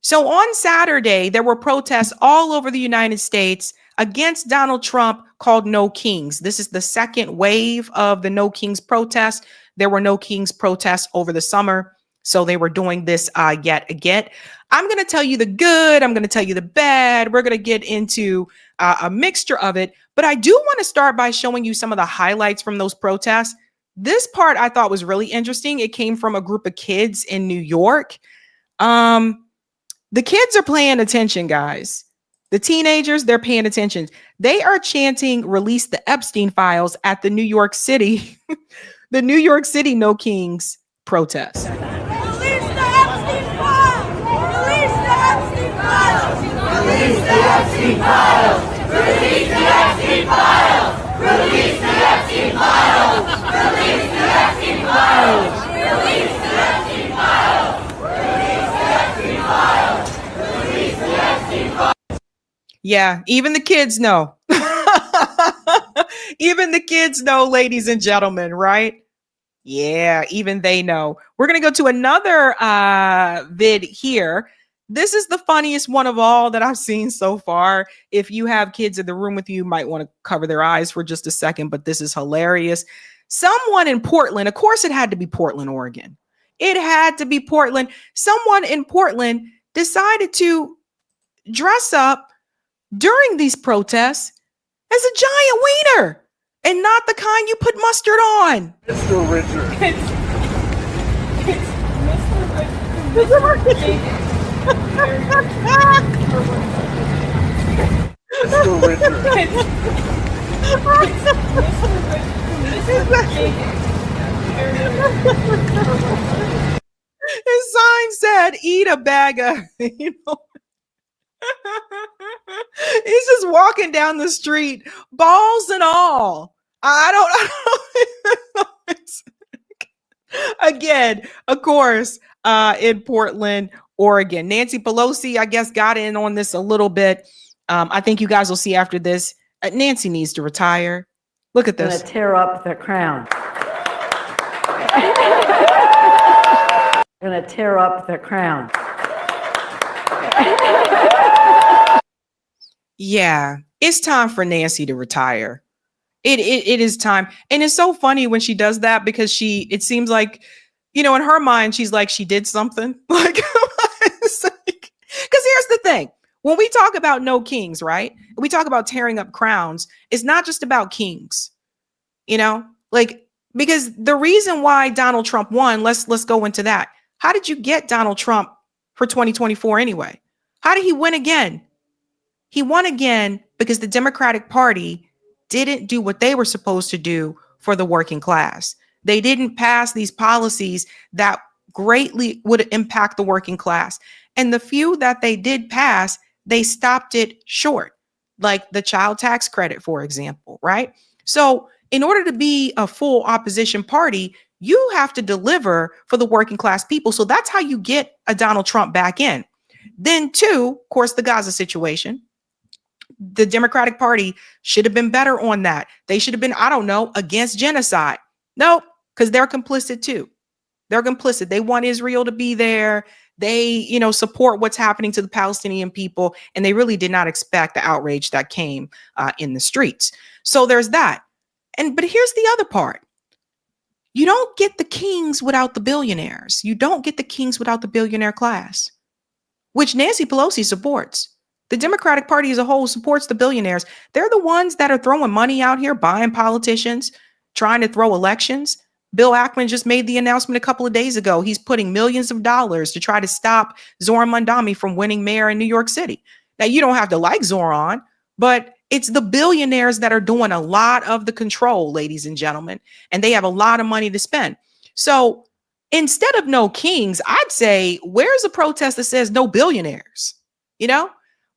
So on Saturday, there were protests all over the United States against Donald Trump called No Kings. This is the second wave of the No Kings protest. There were No Kings protests over the summer. So they were doing this yet again. I'm going to tell you the good. I'm going to tell you the bad. We're going to get into a mixture of it. But I do want to start by showing you some of the highlights from those protests. This part I thought was really interesting. It came from a group of kids in New York. The kids are paying attention, guys. The teenagers, they're paying attention. They are chanting, "Release the Epstein files" at the New York City, the New York City No Kings protest. Release the Epstein files! Release the Epstein files! Release the Epstein files! Release the Epstein files! Release the Epstein files! Release the Epstein files! Release the Epstein files! Release the Epstein files! Release the Epstein files! Yeah, even the kids know. Even the kids know, ladies and gentlemen, right? Yeah, even they know. We're going to go to another vid here. This is the funniest one of all that I've seen so far. If you have kids in the room with you, you might want to cover their eyes for just a second, but this is hilarious. Someone in Portland, of course it had to be Portland, Oregon. It had to be Portland. Someone in Portland decided to dress up during these protests as a giant wiener. And not the kind you put mustard on. Mr. Richard. It's Mr. Richard. Mr. Richard. His sign said, "Eat a bag of," you know. He's just walking down the street, balls and all. I don't Again, of course, in Portland, Oregon. Nancy Pelosi, I guess, got in on this a little bit. I think you guys will see after this. Nancy needs to retire. Look at this. Gonna tear up the crown. Gonna tear up the crown. Yeah, it's time for Nancy to retire. It is time. And it's so funny when she does that because it seems like, in her mind, she's like, she did something. Like, because here's the thing. When we talk about no kings, right? We talk about tearing up crowns. It's not just about kings, because the reason why Donald Trump won, let's go into that. How did you get Donald Trump for 2024 anyway? How did he win again? He won again because the Democratic Party didn't do what they were supposed to do for the working class. They didn't pass these policies that greatly would impact the working class. And the few that they did pass, they stopped it short, like the child tax credit, for example, right? So in order to be a full opposition party, you have to deliver for the working class people. So that's how you get a Donald Trump back in. Then two, of course, the Gaza situation. The Democratic Party should have been better on that. They should have been, against genocide. Nope, because they're complicit too. They're complicit. They want Israel to be there. They, support what's happening to the Palestinian people. And they really did not expect the outrage that came in the streets. So there's that. But here's the other part. You don't get the kings without the billionaires. You don't get the kings without the billionaire class, which Nancy Pelosi supports. The Democratic Party as a whole supports the billionaires. They're the ones that are throwing money out here, buying politicians, trying to throw elections. Bill Ackman just made the announcement a couple of days ago. He's putting millions of dollars to try to stop Zoran Mandami from winning mayor in New York City. Now, you don't have to like Zoran, but it's the billionaires that are doing a lot of the control, ladies and gentlemen, and they have a lot of money to spend. So instead of no kings, I'd say, where's a protest that says no billionaires,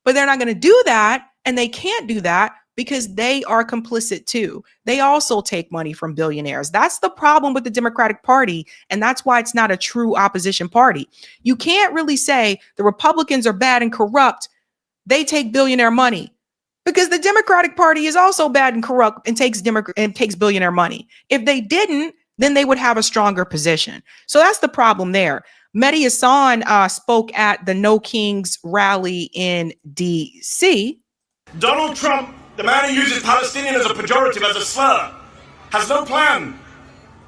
But they're not going to do that, and they can't do that because they are complicit too. They also take money from billionaires. That's the problem with the Democratic Party, and that's why it's not a true opposition party. You can't really say the Republicans are bad and corrupt. They take billionaire money because the Democratic Party is also bad and corrupt and takes billionaire money. If they didn't, then they would have a stronger position. So that's the problem there. Mehdi Hassan spoke at the No Kings rally in D.C. Donald Trump, the man who uses Palestinian as a pejorative, as a slur, has no plan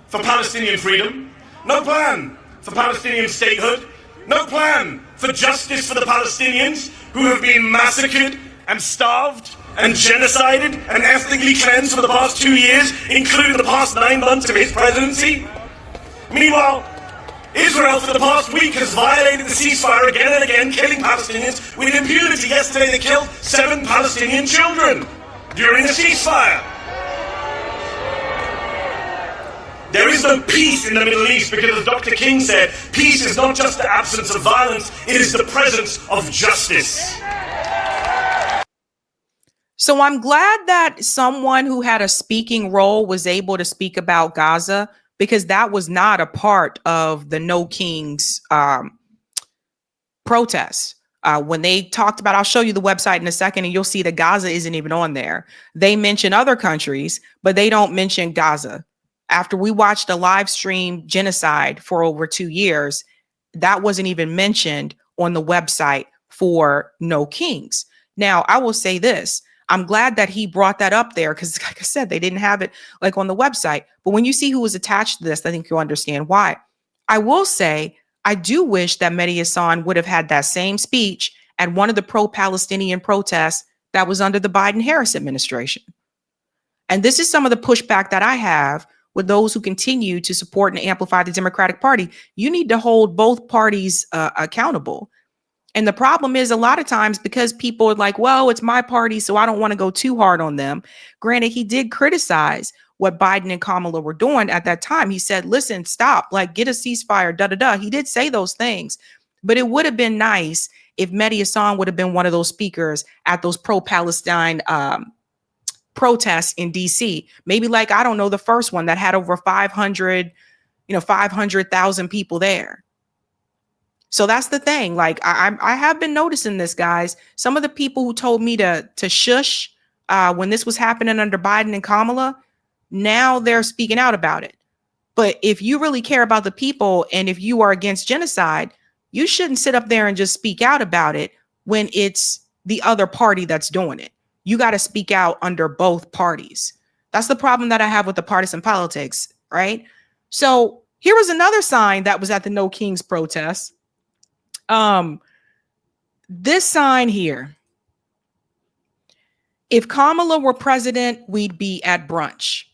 for Palestinian freedom, no plan for Palestinian statehood, no plan for justice for the Palestinians who have been massacred and starved and genocided and ethnically cleansed for the past 2 years, including the past 9 months of his presidency. Meanwhile, Israel for the past week has violated the ceasefire again and again, killing Palestinians with impunity. Yesterday they killed 7 Palestinian children during the ceasefire. There is no peace in the Middle East because, as Dr. King said, peace is not just the absence of violence, it is the presence of justice. So I'm glad that someone who had a speaking role was able to speak about Gaza, because that was not a part of the No Kings protests. When they talked about, I'll show you the website in a second and you'll see that Gaza isn't even on there. They mention other countries, but they don't mention Gaza. After we watched a live stream genocide for over 2 years, that wasn't even mentioned on the website for No Kings. Now, I will say this. I'm glad that he brought that up there because, like I said, they didn't have it like on the website. But when you see who was attached to this, I think you'll understand why. I will say, I do wish that Mehdi Hassan would have had that same speech at one of the pro-Palestinian protests that was under the Biden-Harris administration. And this is some of the pushback that I have with those who continue to support and amplify the Democratic Party. You need to hold both parties accountable. And the problem is a lot of times because people are like, well, it's my party, so I don't want to go too hard on them. Granted, he did criticize what Biden and Kamala were doing at that time. He said, listen, stop, like get a ceasefire, He did say those things, but it would have been nice if Mehdi Hassan would have been one of those speakers at those pro-Palestine protests in DC. Maybe like, I don't know, the first one that had over 500,000 people there. So that's the thing. Like I have been noticing this, guys. Some of the people who told me to shush when this was happening under Biden and Kamala, now they're speaking out about it. But if you really care about the people and if you are against genocide, you shouldn't sit up there and just speak out about it when it's the other party that's doing it. You got to speak out under both parties. That's the problem that I have with the partisan politics, right? So here was another sign that was at the No Kings protest. This sign here. If Kamala were president, we'd be at brunch.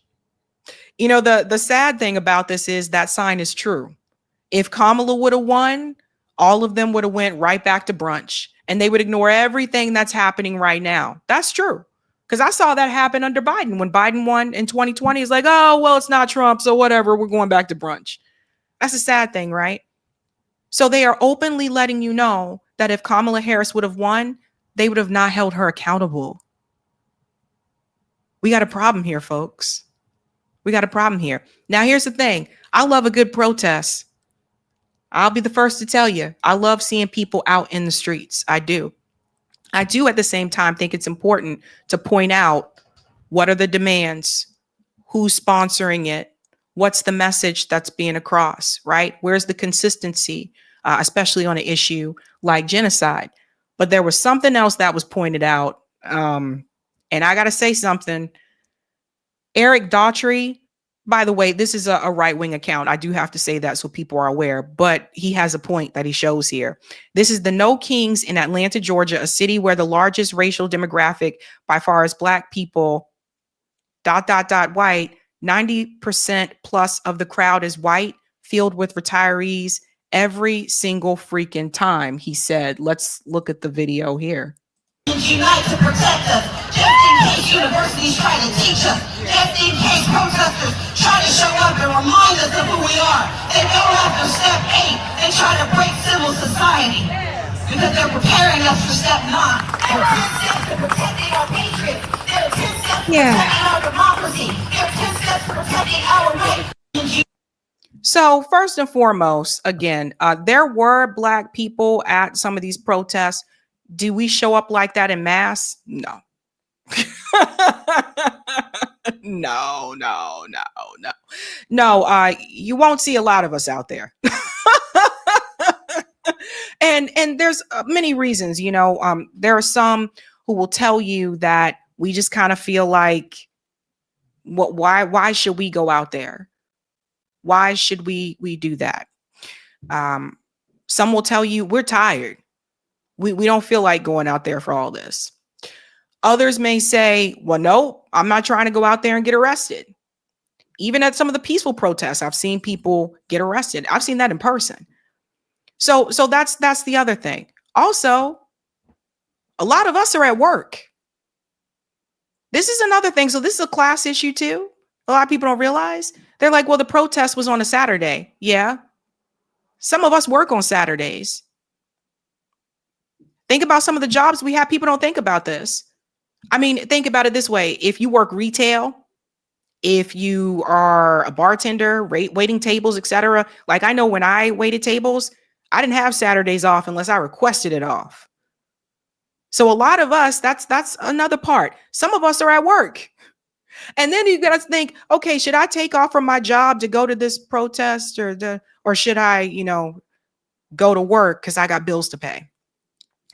You know, the sad thing about this is that sign is true. If Kamala would have won, all of them would have went right back to brunch and they would ignore everything that's happening right now. That's true. Because I saw that happen under Biden. When Biden won in 2020, it's like, oh, well, it's not Trump, so whatever, we're going back to brunch. That's a sad thing, right? So they are openly letting you know that if Kamala Harris would have won, they would have not held her accountable. We got a problem here, folks. We got a problem here. Now, here's the thing. I love a good protest. I'll be the first to tell you. I love seeing people out in the streets. I do. I do at the same time think it's important to point out what are the demands, who's sponsoring it, what's the message that's being across, right? Where's the consistency, especially on an issue like genocide? But there was something else that was pointed out. And I got to say something. Eric Daughtry, by the way, this is a right-wing account. I do have to say that so people are aware, but he has a point that he shows here. This is the No Kings in Atlanta, Georgia, a city where the largest racial demographic by far is Black people, white, 90% plus of the crowd is white, filled with retirees every single freaking time, he said. Let's look at the video here. Unite to protect us, just in case universities try to teach us, just in case protesters try to show up and remind us of who we are. They go after step 8 and try to break civil society because they're preparing us for step 9. There are 10 steps to protecting our patriots. There are 10 steps to protecting our democracy. There are 10 steps to protecting our right. So first and foremost, again, there were Black people at some of these protests. Do we show up like that in mass? No. No. You won't see a lot of us out there. And there's many reasons, there are some who will tell you that we just kind of feel like, why should we go out there? Why should we do that? Some will tell you we're tired. We don't feel like going out there for all this. Others may say, well, no, I'm not trying to go out there and get arrested. Even at some of the peaceful protests, I've seen people get arrested. I've seen that in person. So that's the other thing. Also, a lot of us are at work. This is another thing. So this is a class issue too. A lot of people don't realize. They're like, well, the protest was on a Saturday. Yeah. Some of us work on Saturdays. Think about some of the jobs we have. People don't think about this. I mean, think about it this way. If you work retail, if you are a bartender, waiting tables, etc. Like I know when I waited tables, I didn't have Saturdays off unless I requested it off. So a lot of us, that's another part. Some of us are at work. And then you got to think, okay, should I take off from my job to go to this protest or should I, go to work because I got bills to pay?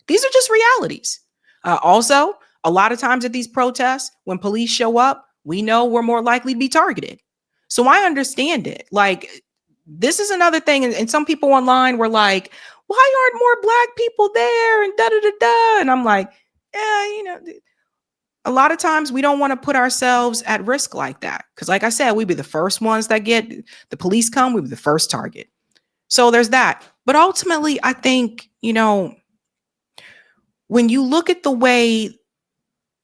These are just realities. Also, a lot of times at these protests, when police show up, we know we're more likely to be targeted. So I understand it. Like, this is another thing. And some people online were like, why aren't more Black people there? And da-da-da-da. And I'm like, yeah, a lot of times we don't want to put ourselves at risk like that. Because like I said, we'd be the first ones that get the police come. We'd be the first target. So there's that. But ultimately, I think, when you look at the way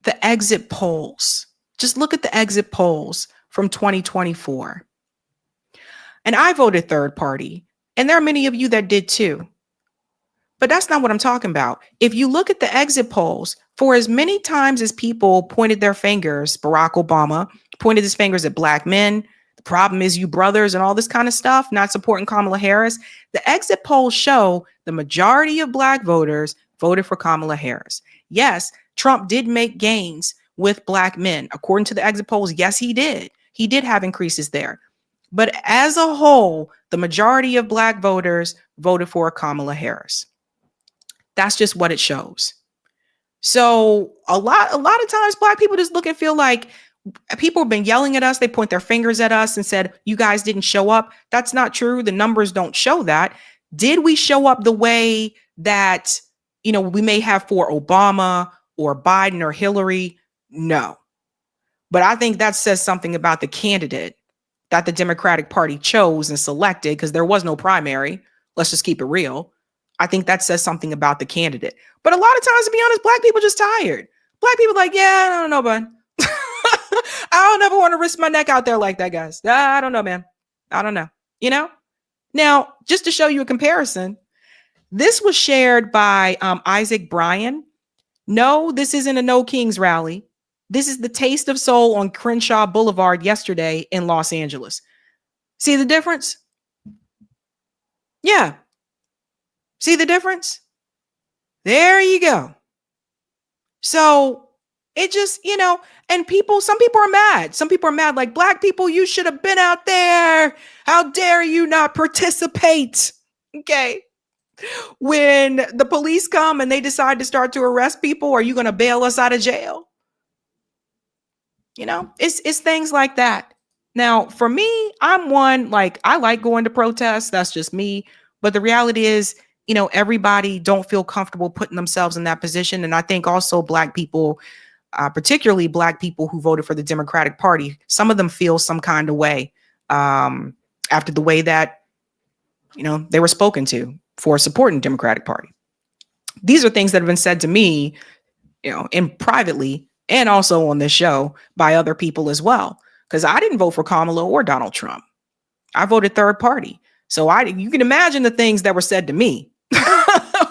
the exit polls, just look at the exit polls from 2024. And I voted third party. And there are many of you that did too. But that's not what I'm talking about. If you look at the exit polls, for as many times as people pointed their fingers, Barack Obama pointed his fingers at Black men, the problem is you brothers and all this kind of stuff, not supporting Kamala Harris, the exit polls show the majority of Black voters voted for Kamala Harris. Yes, Trump did make gains with Black men. According to the exit polls, yes, he did. He did have increases there. But as a whole, the majority of Black voters voted for Kamala Harris. That's just what it shows. So a lot of times Black people just look and feel like people have been yelling at us. They point their fingers at us and said, you guys didn't show up. That's not true. The numbers don't show that. Did we show up the way that, we may have for Obama or Biden or Hillary? No. But I think that says something about the candidate that the Democratic Party chose and selected, because there was no primary. Let's just keep it real. I think that says something about the candidate. But a lot of times, to be honest, Black people just tired. Black people like, yeah, I don't know, bud. I don't ever want to risk my neck out there like that, guys. I don't know, man. I don't know. Now, just to show you a comparison, this was shared by Isaac Bryan. No, this isn't a No Kings rally. This is the Taste of Soul on Crenshaw Boulevard yesterday in Los Angeles. See the difference? Yeah. See the difference? There you go. So it just, and some people are mad. Some people are mad, like, Black people, you should have been out there. How dare you not participate? Okay. When the police come and they decide to start to arrest people, are you going to bail us out of jail? It's things like that. Now, for me, I'm one, like, I like going to protests. That's just me. But the reality is, everybody don't feel comfortable putting themselves in that position. And I think also Black people, particularly Black people who voted for the Democratic Party, some of them feel some kind of way after the way that, they were spoken to for supporting the Democratic Party. These are things that have been said to me, in privately and also on this show by other people as well, because I didn't vote for Kamala or Donald Trump. I voted third party. So you can imagine the things that were said to me.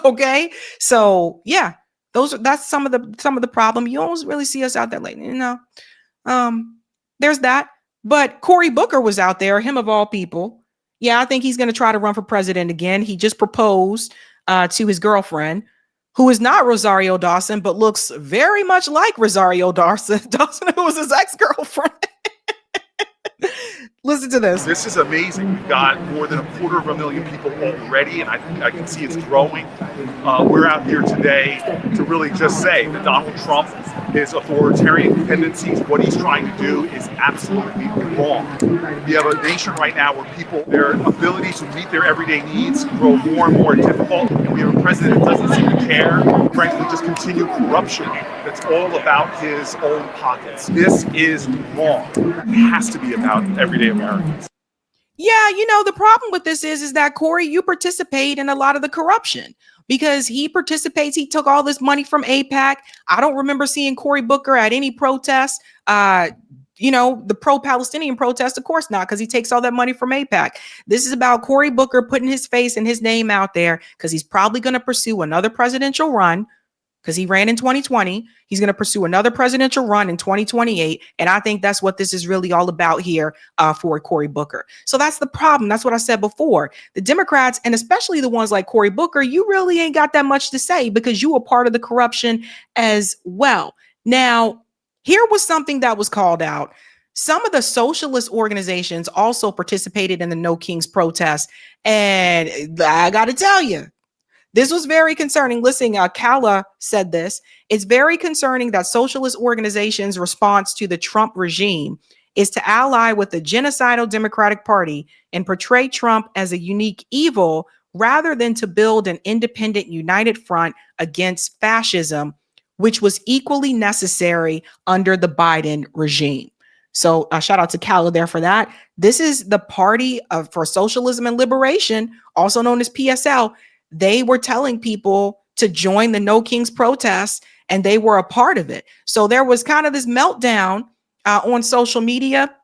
Okay. So yeah, that's some of the problem. You don't really see us out there lately, there's that. But Cory Booker was out there, him of all people. Yeah, I think he's going to try to run for president again. He just proposed to his girlfriend, who is not Rosario Dawson, but looks very much like Rosario Dawson, who was his ex-girlfriend. Listen to this. This is amazing. We've got more than 250,000 people already, and I can see it's growing. We're out here today to really just say that Donald Trump, his authoritarian tendencies, what he's trying to do is absolutely wrong. We have a nation right now where people, their ability to meet their everyday needs grow more and more difficult, and we have a president that doesn't seem to care, frankly, just continue corruption that's all about his own pockets. This is wrong. It has to be about everyday Americans. Yeah, you know, the problem with this is that, Corey, you participate in a lot of the corruption because he participates. He took all this money from AIPAC. I don't remember seeing Cory Booker at any protest. You know, the pro-Palestinian protest, of course not, because he takes all that money from AIPAC. This is about Cory Booker putting his face and his name out there because he's probably going to pursue another presidential run. Because he ran in 2020, he's going to pursue another presidential run in 2028. And I think that's what this is really all about here for Cory Booker. So that's the problem. That's what I said before. The Democrats, and especially the ones like Cory Booker, you really ain't got that much to say because you were part of the corruption as well. Now, here was something that was called out. Some of the socialist organizations also participated in the No Kings protest. And I got to tell you, this was very concerning. Listen, Kala said this. It's very concerning that socialist organizations' response to the Trump regime is to ally with the genocidal Democratic Party and portray Trump as a unique evil rather than to build an independent, united front against fascism, which was equally necessary under the Biden regime. So shout out to Kala there for that. This is the Party for Socialism and Liberation, also known as PSL. They were telling people to join the No Kings protests, and they were a part of it. So there was kind of this meltdown on social media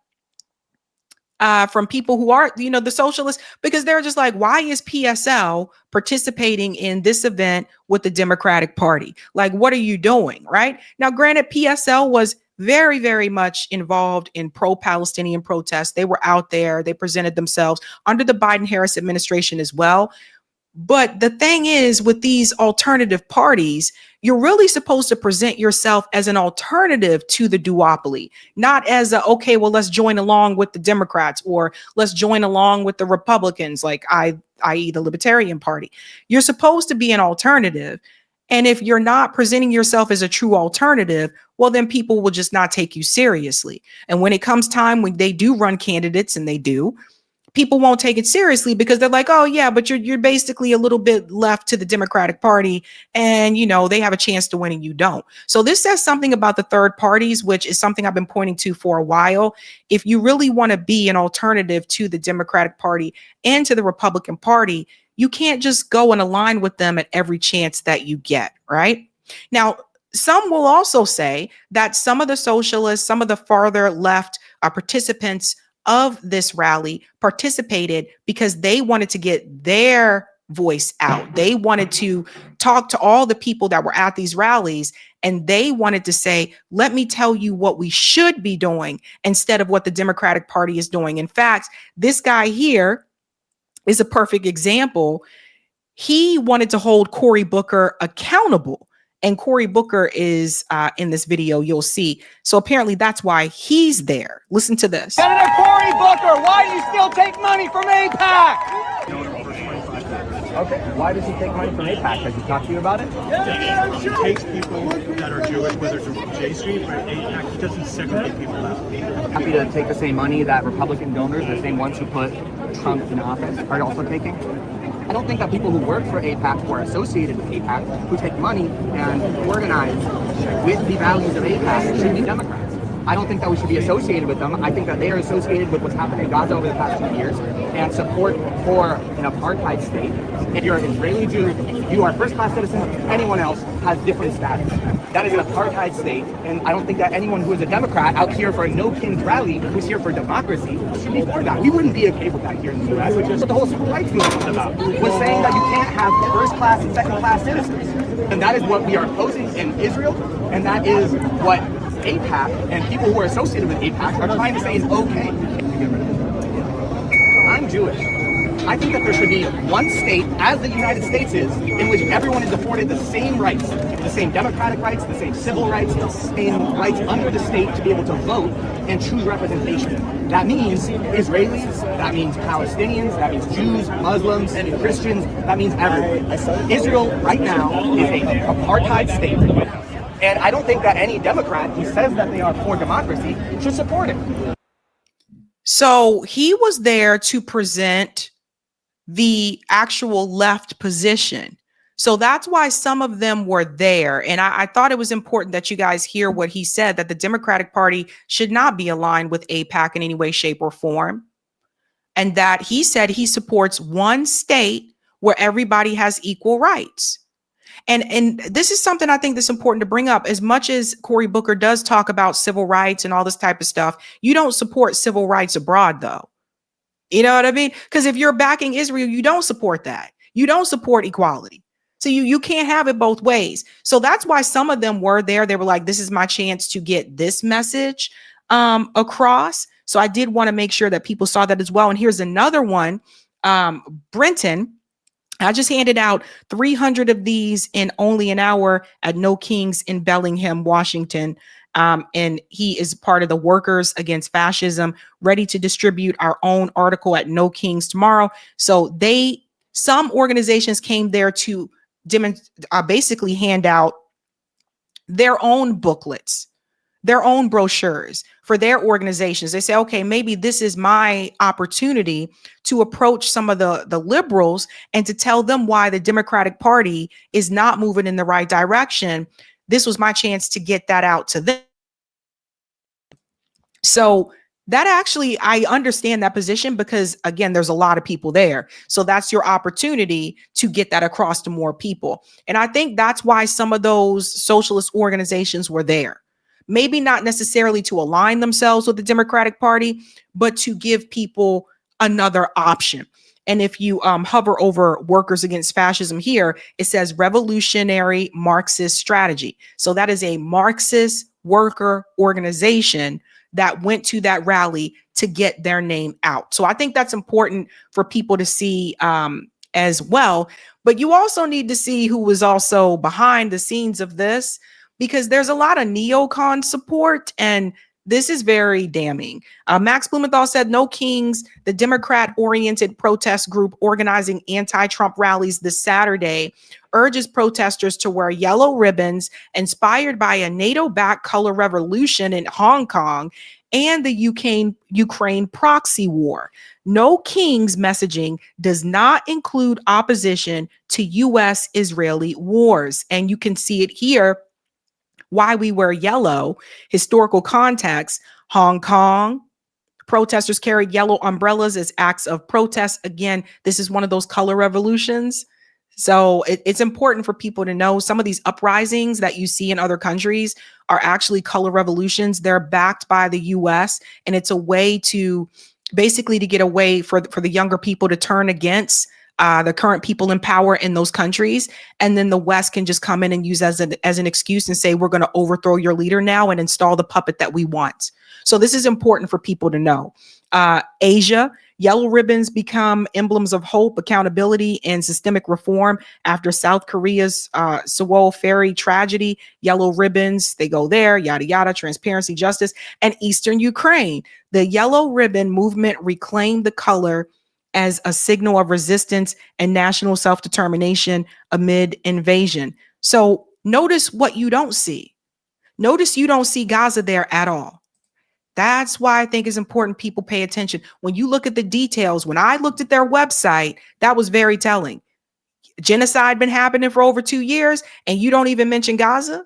from people who are, you know, the socialists, because they're just like, why is PSL participating in this event with the Democratic Party? Like, what are you doing? Right now, granted, PSL was very, very much involved in pro-Palestinian protests. They were out there. They presented themselves under the Biden-Harris administration as well. But the thing is, with these alternative parties, you're really supposed to present yourself as an alternative to the duopoly, not as a, okay, well, let's join along with the Democrats or let's join along with the Republicans, like i.e. the Libertarian Party. You're supposed to be an alternative. And if you're not presenting yourself as a true alternative, well, then people will just not take you seriously. And when it comes time when they do run candidates, and they do, people won't take it seriously because they're like, oh yeah, but you're basically a little bit left to the Democratic Party, and you know they have a chance to win and you don't. So this says something about the third parties, which is something I've been pointing to for a while. If you really want to be an alternative to the Democratic Party and to the Republican Party, you can't just go and align with them at every chance that you get, right? Now, some will also say that some of the socialists, some of the farther left participants of this rally participated because they wanted to get their voice out. They wanted to talk to all the people that were at these rallies, and they wanted to say, let me tell you what we should be doing instead of what the Democratic Party is doing. In fact, this guy here is a perfect example. He wanted to hold Cory Booker accountable. And Cory Booker is in this video, you'll see. So apparently that's why he's there. Listen to this. Senator Cory Booker, why do you still take money from AIPAC? Okay, why does he take money from AIPAC? Has he talked to you about it? He takes people that are Jewish, whether it's J Street or AIPAC, he doesn't segregate people out. Happy to take the same money that Republican donors, the same ones who put Trump in office, are also taking? I don't think that people who work for AIPAC or are associated with AIPAC, who take money and organize with the values of AIPAC, should be Democrats. I don't think that we should be associated with them. I think that they are associated with what's happened in Gaza over the past 2 years and support for an apartheid state. If you're an Israeli Jew, you are first-class citizen. Anyone else has different status. That is an apartheid state, and I don't think that anyone who is a Democrat out here for a No Kings rally, who's here for democracy, should be for that. We wouldn't be okay with that here in the U.S. Which is what the whole civil rights movement was about, was saying that you can't have first-class and second-class citizens. And that is what we are opposing in Israel, and that is what AIPAC and people who are associated with AIPAC are trying to say is okay. I'm Jewish. I think that there should be one state, as the United States is, in which everyone is afforded the same rights, the same democratic rights, the same civil rights, the same rights under the state to be able to vote and choose representation. That means Israelis, that means Palestinians, that means Jews, Muslims, and Christians, that means everyone. Israel right now is an apartheid state. And I don't think that any Democrat who says that they are for democracy should support it. So he was there to present the actual left position. So that's why some of them were there. And I thought it was important that you guys hear what he said, that the Democratic Party should not be aligned with AIPAC in any way, shape, or form. And that he said he supports one state where everybody has equal rights. And this is something I think that's important to bring up. As much as Cory Booker does talk about civil rights and all this type of stuff, you don't support civil rights abroad, though. You know what I mean? Because if you're backing Israel, you don't support that. You don't support equality. So you can't have it both ways. So that's why some of them were there. They were like, this is my chance to get this message across. So I did want to make sure that people saw that as well. And here's another one. Brenton, I just handed out 300 of these in only an hour at No Kings in Bellingham, Washington. And he is part of the Workers Against Fascism, ready to distribute our own article at No Kings tomorrow. So some organizations came there to basically hand out their own booklets, their own brochures for their organizations. They say, okay, maybe this is my opportunity to approach some of the liberals and to tell them why the Democratic Party is not moving in the right direction. This was my chance to get that out to them. So that actually, I understand that position because, again, there's a lot of people there. So that's your opportunity to get that across to more people. And I think that's why some of those socialist organizations were there. Maybe not necessarily to align themselves with the Democratic Party, but to give people another option. And if you hover over Workers Against Fascism here, it says Revolutionary Marxist Strategy. So that is a Marxist worker organization that went to that rally to get their name out. So I think that's important for people to see as well. But you also need to see who was also behind the scenes of this, because there's a lot of neocon support, and this is very damning. Max Blumenthal said No Kings, the Democrat-oriented protest group organizing anti-Trump rallies this Saturday, urges protesters to wear yellow ribbons inspired by a NATO-backed color revolution in Hong Kong and the Ukraine proxy war. No Kings messaging does not include opposition to U.S.-Israeli wars. And you can see it here. Why we wear yellow, historical context, Hong Kong, protesters carried yellow umbrellas as acts of protest. Again, this is one of those color revolutions. So it's important for people to know some of these uprisings that you see in other countries are actually color revolutions. They're backed by the US, and it's a way to basically to get away for the younger people to turn against the current people in power in those countries. And then the West can just come in and use as an excuse and say, we're going to overthrow your leader now and install the puppet that we want. So this is important for people to know. Asia, yellow ribbons become emblems of hope, accountability, and systemic reform after South Korea's Seoul ferry tragedy. Yellow ribbons, they go there, yada, yada, transparency, justice. And Eastern Ukraine, the yellow ribbon movement reclaimed the color as a signal of resistance and national self-determination amid invasion. So notice what you don't see. Notice you don't see Gaza there at all. That's why I think it's important people pay attention. When you look at the details, when I looked at their website, that was very telling. Genocide been happening for over 2 years, and you don't even mention Gaza.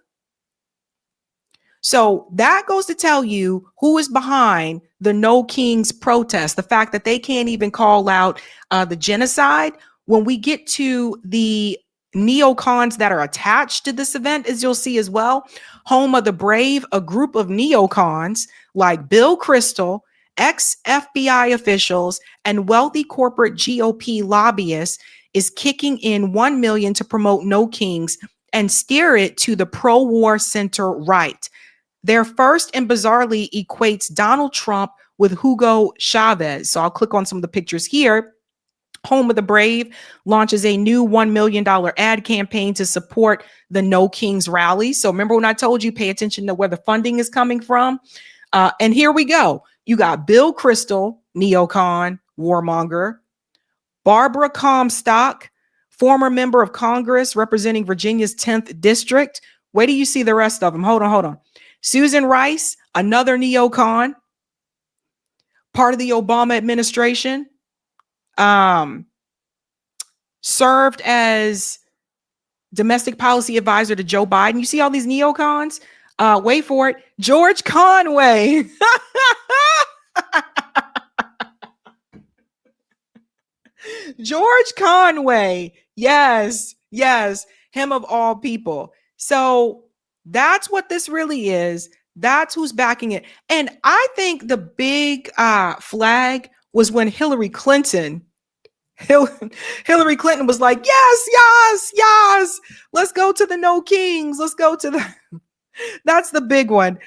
So that goes to tell you who is behind the No Kings protest, the fact that they can't even call out the genocide. When we get to the neocons that are attached to this event, as you'll see as well, Home of the Brave, a group of neocons like Bill Kristol, ex-FBI officials, and wealthy corporate GOP lobbyists is kicking in $1 million to promote No Kings and steer it to the pro-war center right. Their first and bizarrely equates Donald Trump with Hugo Chavez. So I'll click on some of the pictures here. Home of the Brave launches a new $1 million ad campaign to support the No Kings rally. So remember when I told you, pay attention to where the funding is coming from. And here we go. You got Bill Kristol, neocon, warmonger, Barbara Comstock, former member of Congress representing Virginia's 10th district. Wait till you see the rest of them. Hold on. Susan Rice, another neocon, part of the Obama administration, served as domestic policy advisor to Joe Biden. You see all these neocons? Wait for it. George Conway. George Conway. Yes. Him of all people. So that's what this really is. That's who's backing it. And I think the big flag was when Hillary Clinton was like, yes. Let's go to the No Kings. Let's go to the. That's the big one.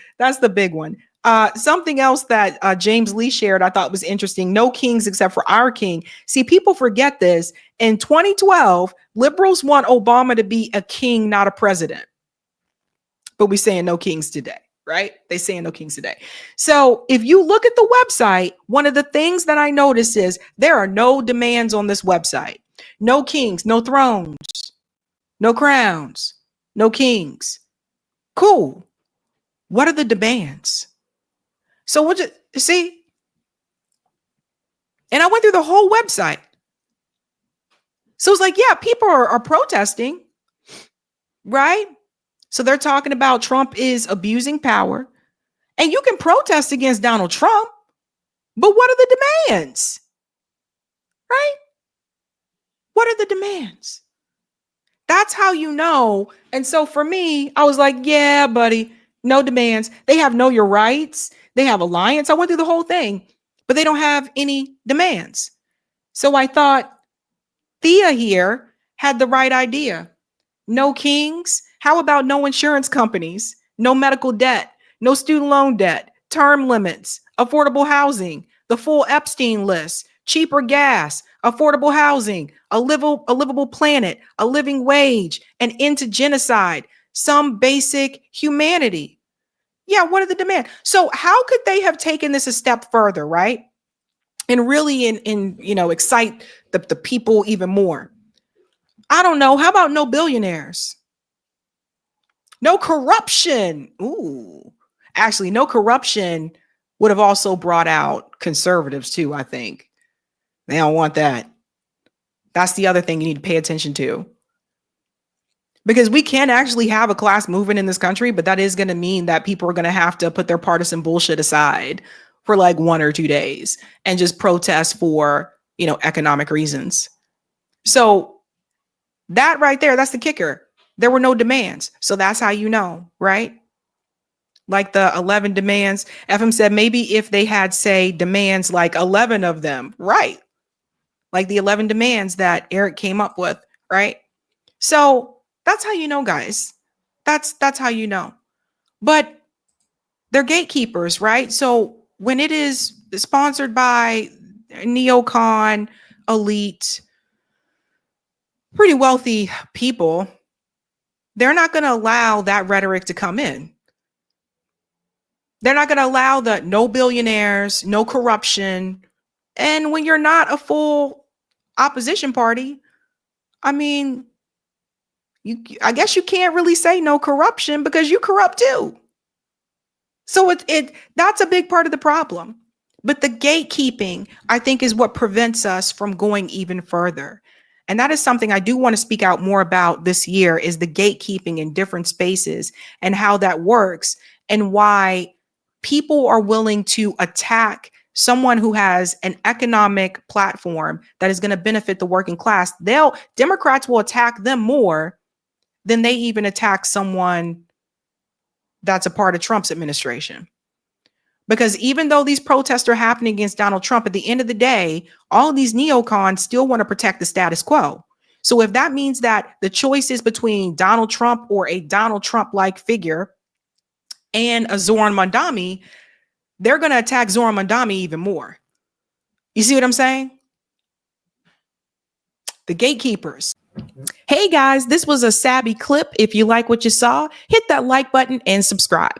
Something else that James Lee shared, I thought was interesting. No kings except for our king. See, people forget this. In 2012, liberals want Obama to be a king, not a president. But we're saying no kings today, right? They saying no kings today. So if you look at the website, one of the things that I notice is there are no demands on this website. No kings, no thrones, no crowns, no kings. Cool. What are the demands? So we'll just see. And I went through the whole website. So it's like, yeah, people are protesting, right? So they're talking about Trump is abusing power. And you can protest against Donald Trump, but what are the demands? Right? What are the demands? That's how you know. And so for me, I was like, yeah, buddy, no demands. They have know your rights. They have alliance. I went through the whole thing, but they don't have any demands. So I thought Thea here had the right idea. No kings. How about no insurance companies, no medical debt, no student loan debt, term limits, affordable housing, the full Epstein list, cheaper gas, affordable housing, a livable planet, a living wage, an end to genocide, some basic humanity. Yeah, what are the demands? So how could they have taken this a step further, right? And really excite the people even more. I don't know. How about no billionaires? No corruption. Ooh. Actually, no corruption would have also brought out conservatives too, I think. They don't want that. That's the other thing you need to pay attention to. Because we can actually have a class movement in this country, but that is going to mean that people are going to have to put their partisan bullshit aside for like 1 or 2 days and just protest for, economic reasons. So that right there, that's the kicker. There were no demands. So that's how you know, right? Like the 11 demands. FM said maybe if they had, say, demands like 11 of them, right? Like the 11 demands that Eric came up with, right? So that's how you know, guys. That's how you know. But they're gatekeepers, right? So when it is sponsored by neocon, elite, pretty wealthy people, they're not going to allow that rhetoric to come in. They're not going to allow the no billionaires, no corruption. And when you're not a full opposition party, I mean, I guess you can't really say no corruption because you corrupt too. So that's a big part of the problem. But the gatekeeping, I think, is what prevents us from going even further. And that is something I do want to speak out more about this year, is the gatekeeping in different spaces and how that works and why people are willing to attack someone who has an economic platform that is going to benefit the working class. Democrats will attack them more than they even attack someone that's a part of Trump's administration. Because even though these protests are happening against Donald Trump, at the end of the day, all of these neocons still want to protect the status quo. So if that means that the choice is between Donald Trump or a Donald Trump-like figure and a Zoran Mandami, they're going to attack Zoran Mandami even more. You see what I'm saying? the gatekeepers. Hey guys, this was a Sabby clip. If you like what you saw, hit that like button and subscribe.